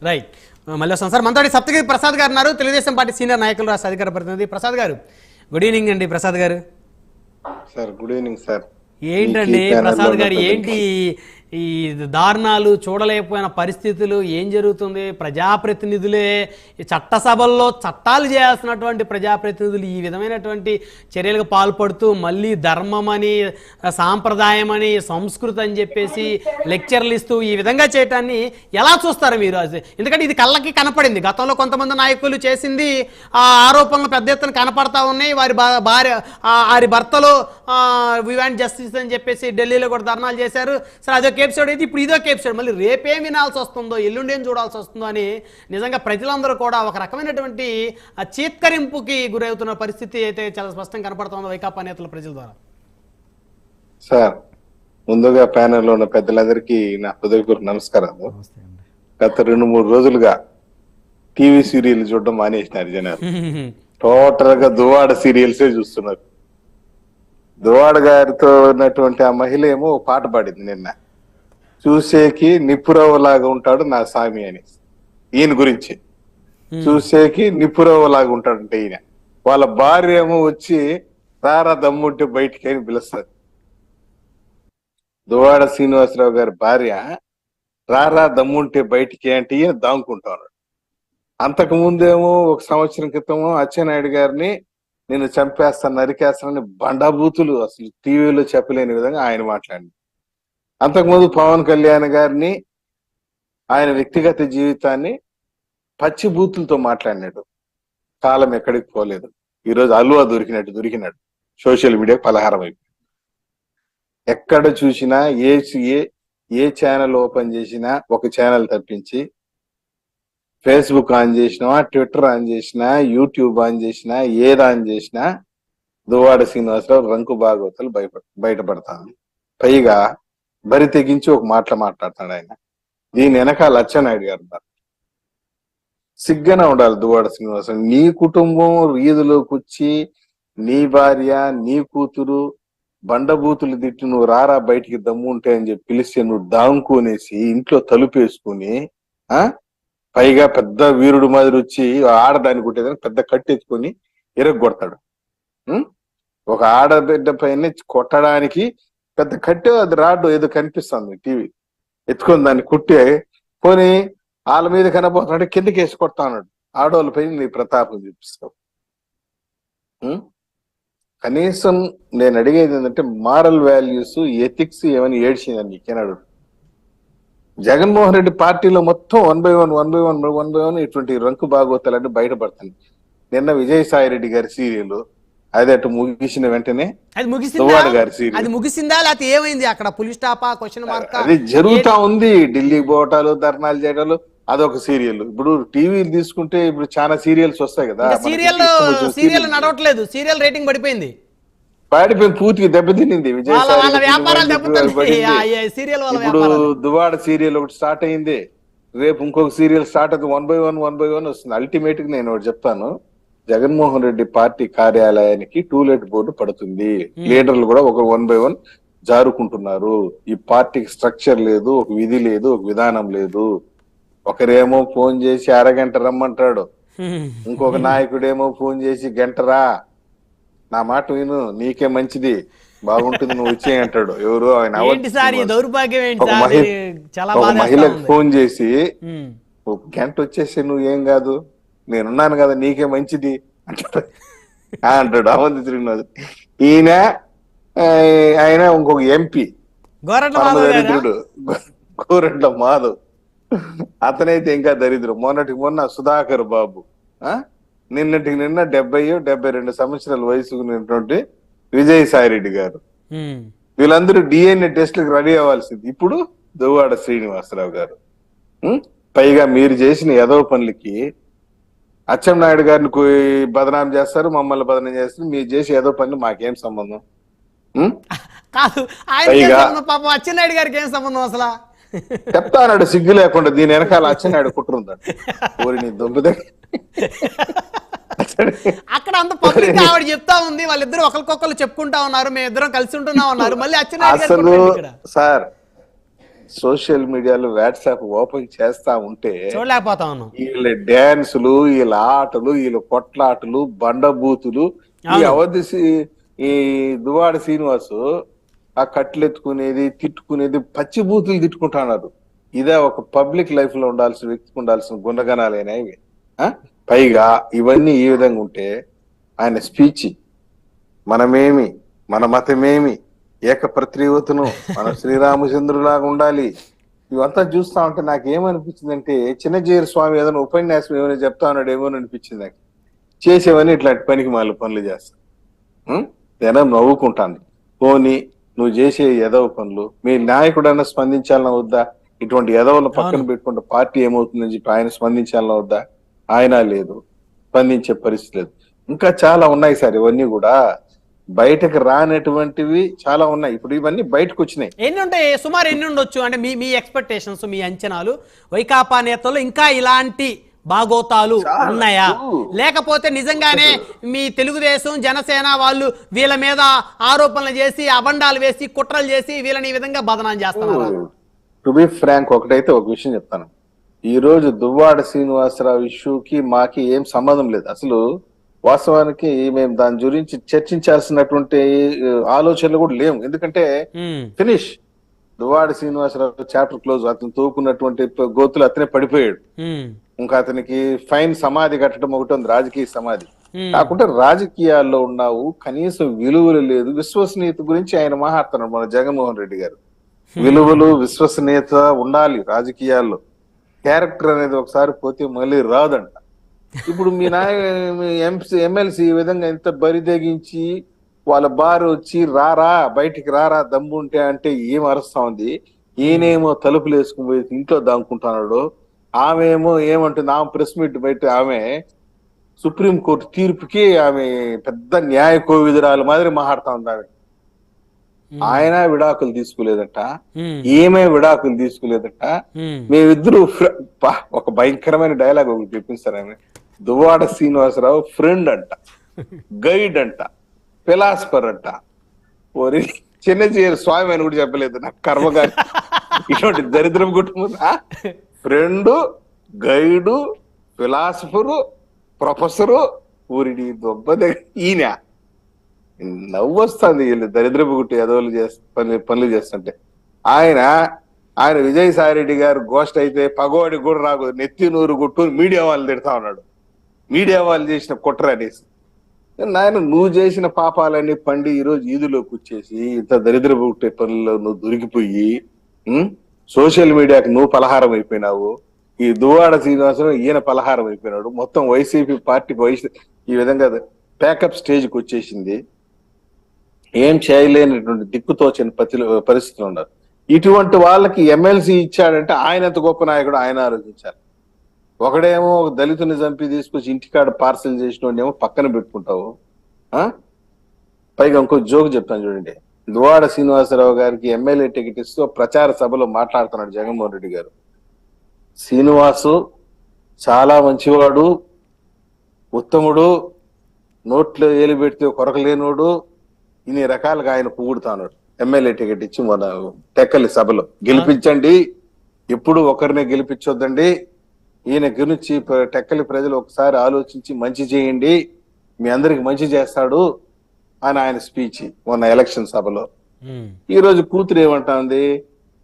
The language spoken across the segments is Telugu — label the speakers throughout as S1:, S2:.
S1: రైట్. మళ్ళీ వస్తాం సార్. మనతోటి సప్తగిరి ప్రసాద్ గారు ఉన్నారు, తెలుగుదేశం పార్టీ సీనియర్ నాయకులు, రాష్ట్ర అధికార ప్రతినిధి. ప్రసాద్ గారు గుడ్ ఈవినింగ్ అండి. ప్రసాద్ గారు
S2: సార్ గుడ్ ఈవినింగ్ సార్.
S1: ఏంటండి ప్రసాద్ గారు, ఏంటి ఈ దారుణాలు, చూడలేకపోయిన పరిస్థితులు, ఏం జరుగుతుంది? ప్రజాప్రతినిధులే చట్టసభల్లో చట్టాలు చేయాల్సినటువంటి ప్రజాప్రతినిధులు ఈ విధమైనటువంటి చర్యలకు పాల్పడుతూ మళ్ళీ ధర్మం అని, సాంప్రదాయం అని, సంస్కృతి అని చెప్పేసి లెక్చర్లు ఇస్తూ ఈ విధంగా చేయటాన్ని ఎలా చూస్తారు మీరు? ఎందుకంటే ఇది కళ్ళకి కనపడింది. గతంలో కొంతమంది నాయకులు చేసింది ఆ ఆరోపణలు పెద్ద ఎత్తున కనపడతా ఉన్నాయి. వారి భర్తలు వివాంట్ జస్టిస్ అని చెప్పేసి ఢిల్లీలో కూడా ధర్నాలు చేశారు. సరే, అదొక ఎపిసోడ్ అయితే ఇప్పుడు ఇదొక ఎపిసోడ్. మళ్ళీ రేపేం వినాల్సి వస్తుందో, ఎల్లుండేం చూడాల్సి వస్తుందో అని నిజంగా ప్రజలందరూ కూడా ఒక రకమైనటువంటి చీత్కరింపుకి గురవుతున్న పరిస్థితి అయితే చాలా స్పష్టంగా కనపడుతుందో వైకాపా నేతల ప్రజల ద్వారా.
S2: సార్, ముందుగా ప్యానెల్ లో ఉన్న పెద్దలందరికీ నా హృదయపూర్వక నమస్కారాలు. గత 2-3 రోజులుగా టీవీ సీరియల్ చూడడం మానేసినారు జనాలు. టోటల్ గా దువాడ సీరియల్సే చూస్తున్నారు. దువాడ గారితో ఉన్నటువంటి ఆ మహిళ ఏమో పాట పాడింది నిన్న, చూసేకి నిప్పురవ్వలాగా ఉంటాడు నా స్వామి అని. ఈయన గురించి చూసేకి నిప్పురవ్వలాగా ఉంటాడంటే ఈయన. వాళ్ళ భార్య ఏమో వచ్చి రారా దమ్ముంటే బయటికి అని పిలుస్తారు. దువాడ శ్రీనివాసరావు గారి భార్య రారా దమ్ముంటే బయటికి అంటే ఈయన దాముకుంటాడు. అంతకు ముందేమో 1 సంవత్సరం క్రితము అచ్చెన్నాయుడు గారిని నేను చంపేస్తాను, నరికేస్తానని బండబూతులు అసలు టీవీలో చెప్పలేని విధంగా ఆయన మాట్లాడింది. అంతకుముందు పవన్ కళ్యాణ్ గారిని, ఆయన వ్యక్తిగత జీవితాన్ని పచ్చి బూతులతో మాట్లాడినాడు. కాలం ఎక్కడికి పోలేదు. ఈరోజు అల్వా దొరికినాడు. సోషల్ మీడియా పలహారం అయిపోయింది. ఎక్కడ చూసినా ఏ ఛానల్ ఓపెన్ చేసినా, ఒక ఛానల్ తప్పించి ఫేస్బుక్ ఆన్ చేసినా, ట్విట్టర్ ఆన్ చేసినా, యూట్యూబ్ ఆన్ చేసినా, ఏది ఆన్ చేసినా దువ్వాడ శ్రీనివాసరావు రంకు భాగవతాలు బయటపడతాను. పైగా బరి తెగించి ఒక మాట్లాడతాడు ఆయన. దీని వెనకాల అచ్చెన్నాయుడు గారు ఉన్నారు. సిగ్గున ఉండాలి దువ్వాడ శ్రీనివాసరావు. నీ కుటుంబం వీధిలోకి వచ్చి నీ భార్య, నీ కూతురు బండబూతులు తిట్టి నువ్వు రారా బయటికి దమ్ము ఉంటే అని చెప్పి పిలిస్తే నువ్వు దాంకునేసి ఇంట్లో తలుపేసుకుని, పైగా పెద్ద వీరుడు మాదిరి వచ్చి ఆడదాన్ని కొట్టేదాన్ని పెద్ద కట్టి ఎత్తుకొని ఎరగొడతాడు. ఒక ఆడబిడ్డ పైన కొట్టడానికి పెద్ద కట్టె, అది రాడ్డు ఏదో కనిపిస్తుంది టీవీ, ఎత్తుకొని దాన్ని కుట్టి కొని వాళ్ళ మీద కనబోతున్నాడు, కిందకి వేసి కొడతా ఉన్నాడు. ఆడవాళ్ళ పైన నీ ప్రతాపం చూపిస్తావు. కనీసం నేను అడిగేది ఏంటంటే మారల్ వాల్యూస్, ఎథిక్స్ ఏమని ఏడ్చిందని నీకేనాడు? జగన్మోహన్ రెడ్డి పార్టీలో మొత్తం 1 by 1 ఇటువంటి రంకు భాగవతాలన్నీ బయటపడుతుంది. నిన్న విజయసాయి రెడ్డి గారి సీరియల్ అది అటు ముగిసిన వెంటనే
S1: అది ముగిసిందా లేకపోతే ఏమైంది? అక్కడ పులి స్టాపా, క్వశ్చన్ మార్క్
S2: అది జరుగుతా ఉంది. ఢిల్లీ పోవటాలు, ధర్నాలు చేయడాలు, అదొక సీరియల్. ఇప్పుడు టీవీలు తీసుకుంటే ఇప్పుడు చాలా సీరియల్స్ వస్తాయి కదా.
S1: సీరియల్ నడవట్లేదు, సీరియల్ రేటింగ్ పడిపోయింది,
S2: పూర్తిగా దెబ్బతినింది. ఇప్పుడు దువాడ సీరియల్ ఒకటి స్టార్ట్ అయింది, రేపు ఇంకొక సీరియల్ స్టార్ట్ అవుతుంది. 1 by 1 వస్తుంది. అల్టిమేట్ గా నేను ఒకటి చెప్తాను, జగన్మోహన్ రెడ్డి పార్టీ కార్యాలయానికి టూలెట్ బోర్డు పడుతుంది. లీడర్లు కూడా ఒక 1 by 1 జారుకుంటున్నారు. ఈ పార్టీకి స్ట్రక్చర్ లేదు, ఒక విధి లేదు, ఒక విధానం లేదు. ఒకరేమో ఫోన్ చేసి అరగంట రమ్మంటాడు, ఇంకొక నాయకుడేమో ఫోన్ చేసి గంటరా, నా మాట విను, నీకే మంచిది, బాగుంటుంది, నువ్వు వచ్చే అంటాడు. ఎవరు ఆయన మహిళకు ఫోన్ చేసి ఒక గంట వచ్చేసి నువ్వు ఏం కాదు, నేనున్నాను కదా, నీకే మంచిది అంటాడు అవంతి శ్రీనివాస్. ఆయన ఇంకొక ఎంపీ దరిద్రుడు గోరెడ్ల మాధవ్, అతనైతే ఇంకా దరిద్రం. మొన్న సుధాకర్ బాబు, నిన్నటికి నిన్న 72 సంవత్సరాల వయసుకున్నటువంటి విజయసాయి రెడ్డి గారు, వీళ్ళందరూ DNA టెస్ట్లకు రెడీ అవ్వాల్సింది. ఇప్పుడు దువ్వాడ శ్రీనివాసరావు గారు. పైగా మీరు చేసిన ఎదవ పనులకి అచ్చెన్నాయుడు గారిని బదనాం చేస్తారు, మమ్మల్ని బదనాం చేస్తారు. మీరు చేసి ఎదవ పనులు మాకేం సంబంధం?
S1: అచ్చెన్నాయుడు గారికి ఏం సంబంధం అసలు?
S2: చెప్తా అన్నాడు సిగ్గు లేకుండా. దీని వెనకాల అచ్చెన్నాయుడు కుట్రుందండి. ఊరి నీ దొబ్బుదే
S1: అక్కడ అంత పబ్లిక్ ఆవిడ చెప్తా ఉంది, వాళ్ళిద్దరు ఒకరికొకరు చెప్పుకుంటా ఉన్నారు, మేము ఇద్దరం కలిసి ఉంటున్నా ఉన్నారు. మళ్ళీ
S2: అసలు సార్ సోషల్ మీడియాలో వాట్సాప్ ఓపెన్ చేస్తా ఉంటే
S1: చూడలేకపోతా ఉన్నాం.
S2: వీళ్ళ డ్యాన్సులు, వీళ్ళ ఆటలు, వీళ్ళ కొట్లాటలు, బండబూతులు, ఈ
S1: అవును.
S2: ఈ దువ్వాడ శ్రీనివాసు ఆ కట్లెత్తుకునేది, తిట్టుకునేది, పచ్చి బూతులు తిట్టుకుంటున్నారు. ఇదే ఒక పబ్లిక్ లైఫ్ లో ఉండాల్సిన వ్యక్తికి ఉండాల్సిన గుణగణాలేనా ఇవి? ఆ? పైగా ఇవన్నీ ఈ విధంగా ఉంటే ఆయన స్పీచ్ మనమేమి, మన మతమేమి, ఏకప్రతివతను, మన శ్రీరామచంద్రులాగా ఉండాలి, ఇవంతా చూస్తా ఉంటే నాకు ఏమనిపించిందంటే చిన్నజీయర్ స్వామి ఏదైనా ఉపన్యాసం ఏమైనా చెప్తా ఉన్నాడు ఏమో అనిపించింది నాకు. చేసేవని ఇట్లాంటి పనికి మాలిన పనులు చేస్తా. జనం నవ్వుకుంటాను. పోనీ నువ్వు చేసే ఎదవ పనులు మీ నాయకుడన్నా స్పందించాలన్నా వద్దా? ఇటువంటి ఎదవలను పక్కన
S1: అవును.
S2: పెట్టుకుంటే పార్టీ ఏమవుతుందని చెప్పి ఆయన స్పందించాలన్నా వద్దా? ఆయన లేదు, స్పందించే పరిస్థితి లేదు. ఇంకా చాలా ఉన్నాయి సార్, ఇవన్నీ కూడా బయటకు రానటువంటివి చాలా ఉన్నాయి. ఇప్పుడు ఇవన్నీ బయటకు వచ్చినాయి.
S1: ఎన్ని ఉంటాయి, సుమారు ఎన్ని ఉండొచ్చు అంటే మీ మీ ఎక్స్పెక్టేషన్స్, మీ అంచనాలు? వైకాపా నేతలు ఇంకా ఇలాంటి బాగోతాలు
S2: చాలా.
S1: ఉన్నాయా, లేకపోతే నిజంగానే మీ తెలుగుదేశం జనసేన వాళ్ళు వీళ్ళ మీద ఆరోపణలు చేసి అబండాలు వేసి కుట్రలు చేసి వీళ్ళని ఈ విధంగా బదనాం చేస్తున్నారా?
S2: టు బి ఫ్రాంక్, ఒకటైతే ఒక విషయం చెప్తాను. ఈ రోజు దువ్వాడ శ్రీనివాసరావు ఇష్యూకి మాకి ఏం సంబంధం లేదు అసలు. వాస్తవానికి మేము దాని గురించి చర్చించాల్సినటువంటి ఆలోచనలు కూడా లేవు. ఎందుకంటే finish, Duvvada Srinivasarao chapter close. అతను తోకున్నటువంటి గోతులు అతనే పడిపోయాడు. ఇంకా అతనికి ఫైన్ సమాధి కట్టడం ఒకటి ఉంది, రాజకీయ సమాధి. కాకుంటే రాజకీయాల్లో ఉన్నావు, కనీసం విలువలు లేదు, విశ్వసనీయత గురించి ఆయన మాట్లాడుతున్నాడు మన జగన్మోహన్ రెడ్డి గారు. విలువలు, విశ్వసనీయత ఉండాలి రాజకీయాల్లో. క్యారెక్టర్ అనేది ఒకసారి పోతే మళ్ళీ రాదంట. ఇప్పుడు మీ ఎమ్మెల్సీ ఈ విధంగా ఎంత బరిదెగించి వాళ్ళ బారు వచ్చి రారా బయటికి రారా దమ్ముంటే అంటే ఏం అరుస్తా ఉంది. ఈయనేమో తలుపులు వేసుకుని పోయి ఇంట్లో దాముకుంటున్నాడు. ఆమె ఏమో ఏమంటుంది, ఆమె ప్రెస్ మీట్ బయట ఆమె సుప్రీంకోర్టు తీర్పుకి ఆమె పెద్ద న్యాయ కోవిదురాలు మాదిరి మాట్లాడుతా ఉంది. ఆమె ఆయన విడాకులు తీసుకోలేదట, ఏమే విడాకులు తీసుకోలేదట. మేమిద్దరు ఒక భయంకరమైన డైలాగ్ ఒకటి చెప్పించారు ఆమె. దువ్వాడ శ్రీనివాసరావు ఫ్రెండ్ అంట, గైడ్ అంట, ఫిలాసఫర్ అంట. ఓరి చిన్నజీయర్ స్వామి అని కూడా చెప్పలేదు నాకు కర్మగారి. ఇటువంటి దరిద్రం కుటుంబం. ఫ్రెండు, గైడు, ఫిలాసఫరు, ప్రొఫెసరు, ఊరిని దొబ్బ ఈయన. నవ్వు వస్తుంది వీళ్ళు దరిద్రపు గుట్టి ఎదవలు పనులు చేస్తుంటే. ఆయన విజయసాయి రెడ్డి గారు గోష్ట్ అయితే పగవాడి కూడా రాకు, నెత్తి నూరు గుట్టు మీడియా వాళ్ళు తిడతా ఉన్నాడు. మీడియా వాళ్ళు చేసిన కుట్ర అనేసి. నాయన నువ్వు చేసిన పాపాలన్నీ పండి ఈరోజు ఈదులోకి వచ్చేసి ఇంత దరిద్రపు గుట్టే పనుల్లో నువ్వు దొరికిపోయి సోషల్ మీడియాకి నువ్వు పలహారం అయిపోయినావు. ఈ దువ్వాడ శ్రీనివాసరావు ఈయన పలహారం అయిపోయినాడు. మొత్తం వైసీపీ పార్టీకి ఈ విధంగా ప్యాకప్ స్టేజ్కి వచ్చేసింది. ఏం చేయలేనటువంటి దిక్కుతోచని పరిస్థితులు ఉన్నారు. ఇటువంటి వాళ్ళకి ఎమ్మెల్సీ ఇచ్చాడంటే ఆయన ఎంత గొప్ప నాయకుడు ఆయన ఆలోచించాలి. ఒకడేమో దళితుని చంపి తీసుకొచ్చి ఇంటికాడ పార్సల్ చేసిన ఏమో పక్కన పెట్టుకుంటావు. పైగా ఇంకో జోక్ చెప్తాను చూడండి. దువ్వాడ శ్రీనివాసరావు గారికి ఎమ్మెల్యే టికెట్ ఇస్తూ ప్రచార సభలో మాట్లాడుతున్నాడు జగన్మోహన్ రెడ్డి గారు. శ్రీనివాసు చాలా మంచివాడు, ఉత్తముడు, నోట్లో ఏలు పెడితే కొరకలేనోడు, ఇన్ని రకాలుగా ఆయన పొగుడుతాడు. ఎమ్మెల్యే టికెట్ ఇచ్చి మన టెక్కలి సభలో గెలిపించండి, ఎప్పుడు ఒకరినే గెలిపించొద్దండి, ఈయన గురించి టెక్కలి ప్రజలు ఒకసారి ఆలోచించి మంచి చేయండి, మీ అందరికి మంచి చేస్తాడు అని ఆయన స్పీచ్ మొన్న ఎలక్షన్ సభలో. ఈ రోజు కూతురు ఏమంటుంది,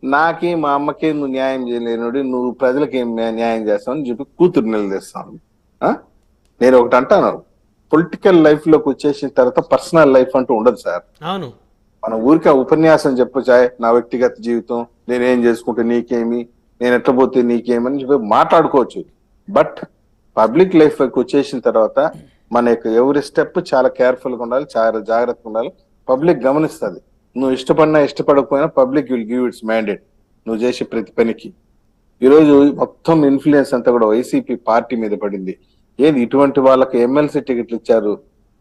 S2: నాకి మా అమ్మకి నువ్వు న్యాయం చేయలేనుడి, నువ్వు ప్రజలకి ఏం న్యాయం చేస్తావు అని చెప్పి కూతురు నిలదీస్తాను. నేను ఒకటి అంటాను, పొలిటికల్ లైఫ్ లోకి వచ్చేసిన తర్వాత పర్సనల్ లైఫ్ అంటూ ఉండదు సార్.
S1: అవును,
S2: మన ఊరికే ఉపన్యాసం చెప్పొచ్చా, నా వ్యక్తిగత జీవితం నేనేం చేసుకుంటే నీకేమి, నేను ఎట్లా పోతే నీకేమని చెప్పి మాట్లాడుకోవచ్చు. బట్ పబ్లిక్ లైఫ్ లోకి వచ్చేసిన తర్వాత మన యొక్క ఎవరి స్టెప్ చాలా కేర్ఫుల్ గా ఉండాలి, చాలా జాగ్రత్తగా ఉండాలి. పబ్లిక్ గమనిస్తుంది. నువ్వు ఇష్టపడినా ఇష్టపడకపోయినా public will give its mandate నువ్వు చేసే ప్రతి పనికి. ఈరోజు మొత్తం ఇన్ఫ్లుయెన్స్ అంతా కూడా వైసీపీ పార్టీ మీద పడింది. ఏది ఇటువంటి వాళ్ళకి ఎమ్మెల్సీ టికెట్లు ఇచ్చారు,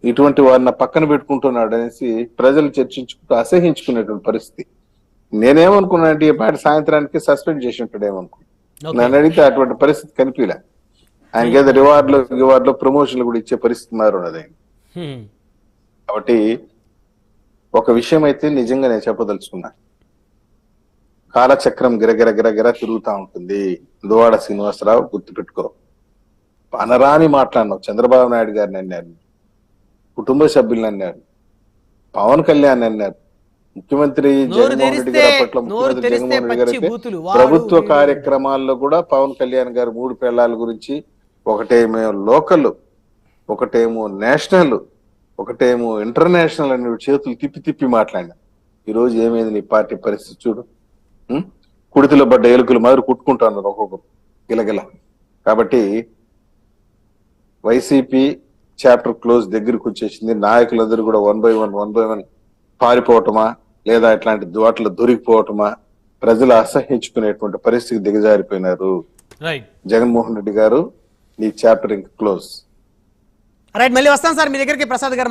S2: ఇటువంటి వారిని పక్కన పెట్టుకుంటున్నాడు అనేసి ప్రజలు చర్చించుకుంటూ అసహించుకునేటువంటి పరిస్థితి. నేనేమనుకున్నానంటే ఈ పార్టీ సాయంత్రానికి సస్పెండ్ చేసి ఉంటాడు ఏమనుకున్నా. నన్ను అడిగితే అటువంటి పరిస్థితి కనిపించలే. ఆయనకి ఏదో రివార్డులో ప్రమోషన్లు కూడా ఇచ్చే పరిస్థితి మారున్నది ఆయన. కాబట్టి ఒక విషయం అయితే నిజంగా నేను చెప్పదలుచుకున్నా, కాలచక్రం గిరగిర గిరగిర తిరుగుతా ఉంటుంది. దువాడ శ్రీనివాసరావు గుర్తుపెట్టుకో. అనరాని మాట్లాడినావు. చంద్రబాబు నాయుడు గారిని అన్నారు, కుటుంబ సభ్యులను అన్నారు, పవన్ కళ్యాణ్ అన్నారు, ముఖ్యమంత్రి జగన్మోహన్ రెడ్డి గారి పట్ల ముఖ్యమంత్రి జగన్మోహన్ రెడ్డి గారు అయితే ప్రభుత్వ కార్యక్రమాల్లో కూడా పవన్ కళ్యాణ్ గారు 3 పెళ్లాల గురించి, ఒకటేమో లోకల్, ఒకటేమో నేషనల్, ఒకటేమో ఇంటర్నేషనల్ అని చేతులు తిప్పి తిప్పి మాట్లాడినా. ఈరోజు ఏమైంది నీ పార్టీ పరిస్థితి చూడు. కుడితిలో పడ్డ ఎలుకలు మాదిరి కుట్టుకుంటున్నారు ఒక్కొక్కరు గిలగిల. కాబట్టి వైసీపీ చాప్టర్ క్లోజ్ దగ్గరికి వచ్చేసింది. నాయకులందరూ కూడా 1 by 1 పారిపోవటమా లేదా ఇట్లాంటి వాటిలో దొరికిపోవటమా, ప్రజలు అసహించుకునేటువంటి పరిస్థితికి దిగజారిపోయినారు. జగన్మోహన్ రెడ్డి గారు, నీ చాప్టర్ ఇంక క్లోజ్.
S1: రైట్, మళ్ళీ వస్తాను సార్ మీ దగ్గరికి ప్రసాద్ గారు.